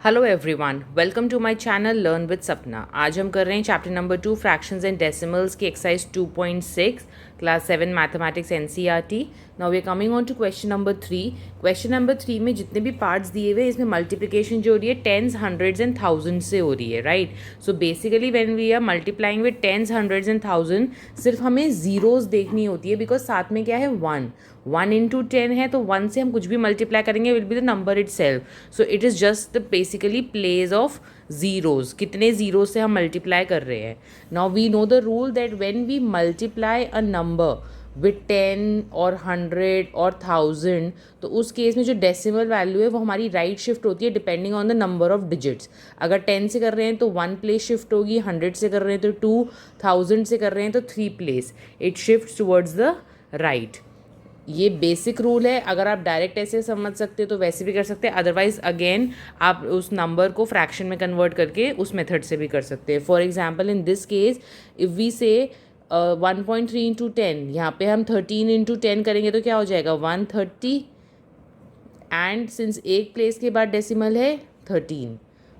Hello everyone, welcome to my channel learn with Sapna. आज हम कर रहे हैं chapter number 2 fractions and decimals की exercise 2.6 class 7 mathematics NCERT. Now we are coming on to question number 3। Question number 3 में जितने भी पार्ट्स दिए हुए हैं इसमें मल्टीप्लिकेशन जो हो रही है टेंस, हंड्रेड्स एंड थाउजेंड से हो रही है, right. So basically when we are multiplying with tens, hundreds and thousand सिर्फ हमें जीरोज देखनी होती है बिकॉज साथ में क्या है, 1 इंटू 10 है तो 1 से हम कुछ भी मल्टीप्लाई करेंगे will be the number itself. So it is just basically place of zeros, कितने ज़ीरो से हम मल्टीप्लाई कर रहे हैं। Now we know the rule that when we multiply a number with 10 और 100 और 1000 तो उस केस में जो डेसिमल वैल्यू है वो हमारी राइट शिफ्ट होती है depending on the number of digits. अगर 10 से कर रहे हैं तो 1 प्लेस शिफ्ट होगी, 100 से कर रहे हैं तो 2, 1000 से कर रहे हैं तो 3 place, it shift towards the right. ये बेसिक रूल है। अगर आप डायरेक्ट ऐसे समझ सकते हो तो वैसे भी कर सकते हैं, अदरवाइज अगेन आप उस नंबर को फ्रैक्शन में कन्वर्ट करके उस मेथड से भी कर सकते हैं। For example in this case if we say 1.3 into 10, यहाँ पे हम 13 इंटू 10 करेंगे तो क्या हो जाएगा 130, एंड सिंस एक प्लेस के बाद डेसिमल है 13,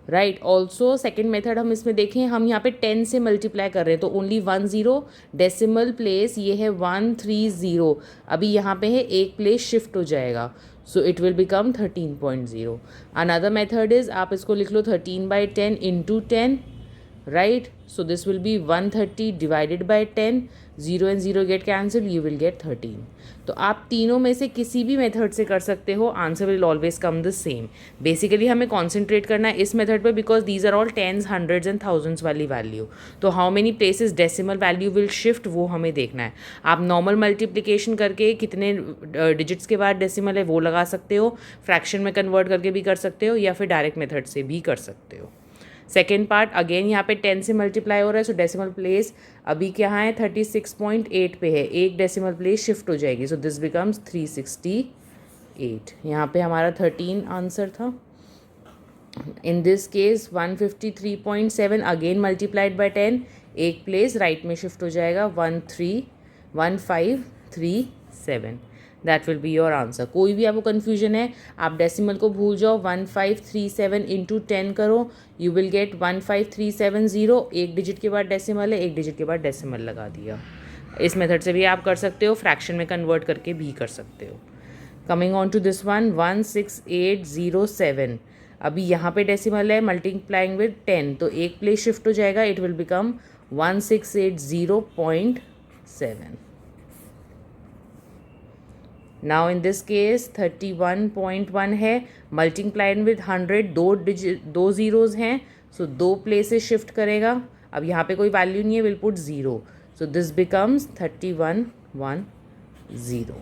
राइट। ऑल्सो सेकेंड मेथड हम इसमें देखें, हम यहाँ पे 10 से मल्टीप्लाई कर रहे हैं तो ओनली 10, डेसिमल प्लेस ये है 130, अभी यहाँ पे है एक प्लेस शिफ्ट हो जाएगा, so it will become 13.0। Another method is आप इसको लिख लो 13/10 into 10, right? So this will be 130 divided by 10, 0 and 0 get cancelled, you will get 13। तो आप तीनों में से किसी भी मेथड से कर सकते हो, answer will always come the same. Basically हमें कॉन्सेंट्रेट करना है इस मेथड पर because these are all tens, hundreds and thousands वाली वैल्यू। तो how many places decimal value will shift वो हमें देखना है। आप नॉर्मल मल्टीप्लिकेशन करके कितने डिजिट्स के बाद डेसिमल है वो लगा सकते हो, फ्रैक्शन में कन्वर्ट करके भी कर सकते हो, या फिर डायरेक्ट मेथड से भी कर सकते हो। सेकेंड पार्ट अगेन यहाँ पे 10 से मल्टीप्लाई हो रहा है, सो डेसिमल प्लेस अभी क्या है 36.8 पे है, एक डेसिमल प्लेस शिफ्ट हो जाएगी, सो दिस बिकम्स 368। यहाँ पे हमारा 13 आंसर था। इन this case 153.7 again multiplied by 10, एक प्लेस राइट में शिफ्ट हो जाएगा 1537। That will be your answer. कोई भी आपको कन्फ्यूजन है आप डेसिमल को भूल जाओ, 1537 इंटू 10 करो, यू विल गेट 15370। एक डिजिट के बाद डेसिमल है, एक डिजिट के बाद डेसिमल लगा दिया। इस मेथड से भी आप कर सकते हो, फ्रैक्शन में कन्वर्ट करके भी कर सकते हो। Coming on to this one 16807, अभी यहाँ पे डेसिमल है, मल्टीप्लाइंग विद 10 तो एक प्लेस शिफ्ट हो जाएगा, it will become 1680.7। Now in this case 31.1 है, मल्टीप्लाइड विद 100, दो ज़ीरोज़ हैं, सो दो प्लेसेस शिफ्ट करेगा। अब यहाँ पे कोई वैल्यू नहीं है, will put 0, so this becomes 3110,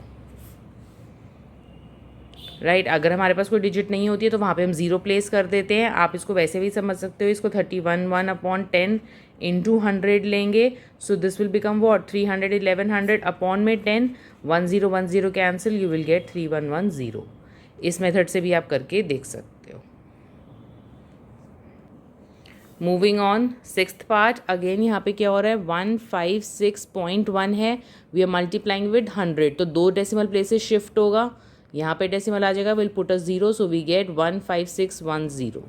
right. अगर हमारे पास कोई डिजिट नहीं होती है तो वहाँ पे हम 0 प्लेस कर देते हैं। आप इसको वैसे भी समझ सकते हो, इसको 31/10 इंटू 100 लेंगे, so this will become what 300, 1100 upon में 10, 1010 कैंसिल, यू विल गेट 3110। इस मेथड से भी आप करके देख सकते हो। Moving on sixth part, again यहाँ पे क्या हो रहा है 156.1 है, वी आर मल्टीप्लाइंग विद 100 तो दो डेसिमल प्लेसेस शिफ्ट होगा, यहाँ पे डेसिमल आ जाएगा, will put a 0, so we get 15610,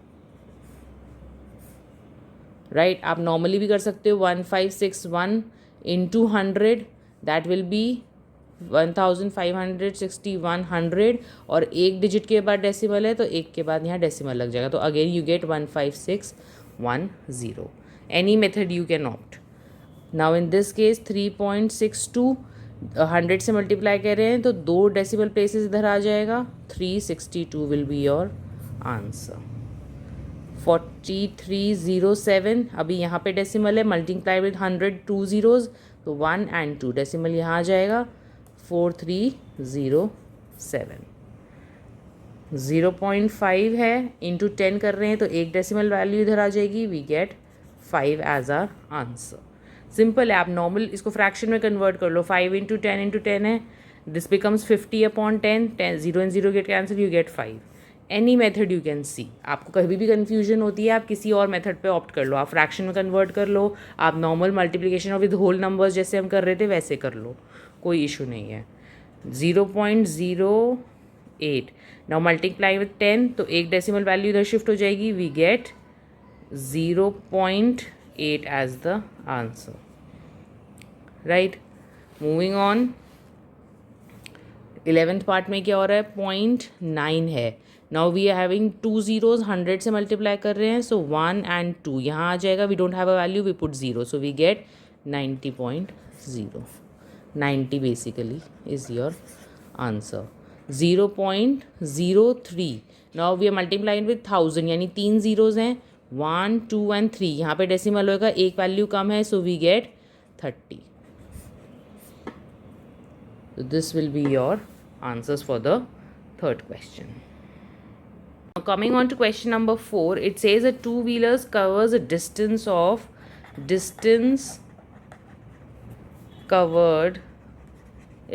right. आप नॉर्मली भी कर सकते हो 1561 इंटू 100, दैट विल बी 1561 और एक डिजिट के बाद डेसिमल है तो एक के बाद यहाँ डेसिमल लग जाएगा, तो again you get 15610। Any method you can opt. Now in this case 3.62, 100 से मल्टीप्लाई कर रहे हैं तो दो डेसिमल प्लेसेस इधर आ जाएगा, 362 विल बी योर आंसर। 4307, अभी यहाँ पे डेसिमल है, मल्टीप्लाई विद 100, 2 ज़ीरोज़ तो 1 and 2, डेसिमल यहाँ आ जाएगा 4307। 0.5 है, इंटू 10 कर रहे हैं तो एक डेसिमल वैल्यू इधर आ जाएगी, we get 5 as our answer. Simple है, आप नॉर्मल इसको फ्रैक्शन में कन्वर्ट कर लो, 5 इंटू 10 है, this becomes 50/10, 0 and 0 get cancel, you gate 5। Any method you can see. आपको कभी भी कन्फ्यूजन होती है आप किसी और मेथड पे ऑप्ट कर लो, आप फ्रैक्शन में कन्वर्ट कर लो, आप नॉर्मल मल्टीप्लिकेशन और विद होल नंबर्स जैसे हम कर रहे थे वैसे कर लो, कोई इशू नहीं है। 0.0 8. Now multiply with 10, तो एक डेसिमल वैल्यू इधर शिफ्ट हो जाएगी. We get 0.8 as the answer. Right? Moving on. 11th part में क्या हो रहा है? 0.9 है. Now we are having 2 zeros, 100 से मल्टीप्लाई कर रहे हैं, सो 1 and 2 यहाँ आ जाएगा. We don't have a value, we put 0, so we get 90.0. 90 basically is your answer. 0.03. Now we are multiplying with 1000, यानी 3 zeros हैं, 1, 2 and 3. यहाँ पे डेसिमल होगा, एक वैल्यू कम है, so we get 30. So this will be your answers for the third question. Now coming on to question number 4, it says a two-wheelers covers a distance covered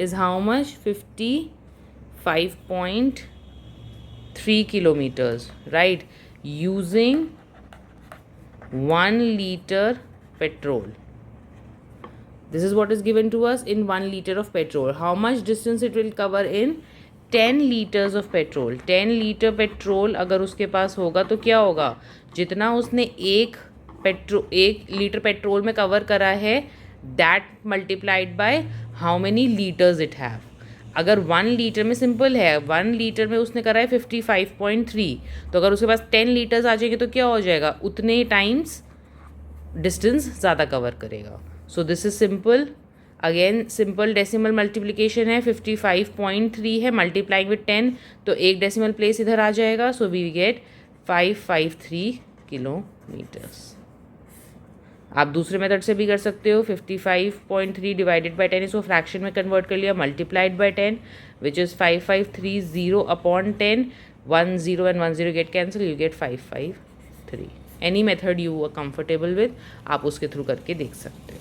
is how much? 55.3 kilometers, right? Using 1 liter petrol. This is what is given to us in 1 liter of petrol. How much distance it will cover in 10 liters of petrol. 10 litre petrol अगर उसके पास होगा तो क्या होगा? जितना उसने एक litre petrol में कवर करा है, that multiplied by how many litres it have. अगर 1 लीटर में सिंपल है, 1 लीटर में उसने करा है 55.3, तो अगर उसके पास 10 लीटर्स आ जाएंगे तो क्या हो जाएगा? उतने टाइम्स डिस्टेंस ज़्यादा कवर करेगा. So this is simple. Again simple decimal multiplication है. 55.3 है, मल्टीप्लाइंग विथ 10, तो एक डेसिमल प्लेस इधर आ जाएगा. So we get 553 kilometres. आप दूसरे मेथड से भी कर सकते हो. 55.3 डिवाइडेड बाई 10, इसको फ्रैक्शन में कन्वर्ट कर लिया, multiplied by 10, which is 5530 upon 10. 1 0 and 1 0 get cancel, you get 553. Any method you are comfortable with, आप उसके थ्रू करके देख सकते हो.